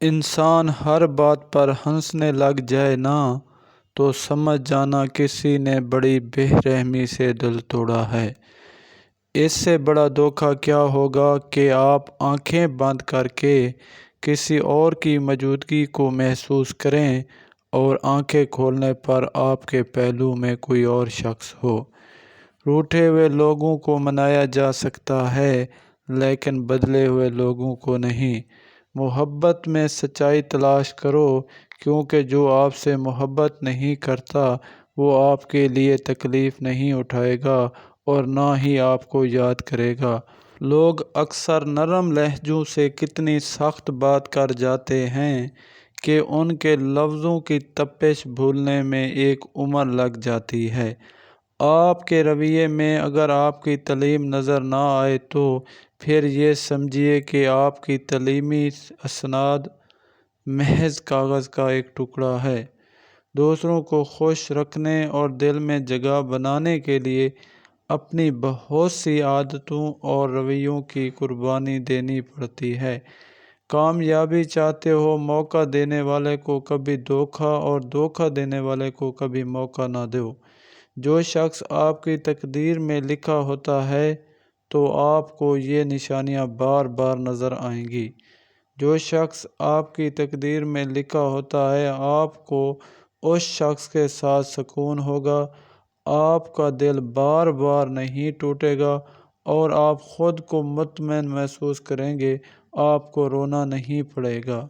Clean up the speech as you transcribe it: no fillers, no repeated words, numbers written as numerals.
انسان ہر بات پر ہنسنے لگ جائے نا تو سمجھ جانا کسی نے بڑی بے رحمی سے دل توڑا ہے۔ اس سے بڑا دھوکہ کیا ہوگا کہ آپ آنکھیں بند کر کے کسی اور کی موجودگی کو محسوس کریں اور آنکھیں کھولنے پر آپ کے پہلو میں کوئی اور شخص ہو۔ روٹھے ہوئے لوگوں کو منایا جا سکتا ہے لیکن بدلے ہوئے لوگوں کو نہیں۔ محبت میں سچائی تلاش کرو، کیونکہ جو آپ سے محبت نہیں کرتا وہ آپ کے لیے تکلیف نہیں اٹھائے گا اور نہ ہی آپ کو یاد کرے گا۔ لوگ اکثر نرم لہجوں سے کتنی سخت بات کر جاتے ہیں کہ ان کے لفظوں کی تپش بھولنے میں ایک عمر لگ جاتی ہے۔ آپ کے رویے میں اگر آپ کی تعلیم نظر نہ آئے تو پھر یہ سمجھیے کہ آپ کی تعلیمی اسناد محض کاغذ کا ایک ٹکڑا ہے۔ دوسروں کو خوش رکھنے اور دل میں جگہ بنانے کے لیے اپنی بہت سی عادتوں اور رویوں کی قربانی دینی پڑتی ہے۔ کامیابی چاہتے ہو، موقع دینے والے کو کبھی دھوکہ اور دھوکہ دینے والے کو کبھی موقع نہ دو۔ جو شخص آپ کی تقدیر میں لکھا ہوتا ہے تو آپ کو یہ نشانیاں بار بار نظر آئیں گی۔ جو شخص آپ کی تقدیر میں لکھا ہوتا ہے آپ کو اس شخص کے ساتھ سکون ہوگا، آپ کا دل بار بار نہیں ٹوٹے گا اور آپ خود کو مطمئن محسوس کریں گے، آپ کو رونا نہیں پڑے گا۔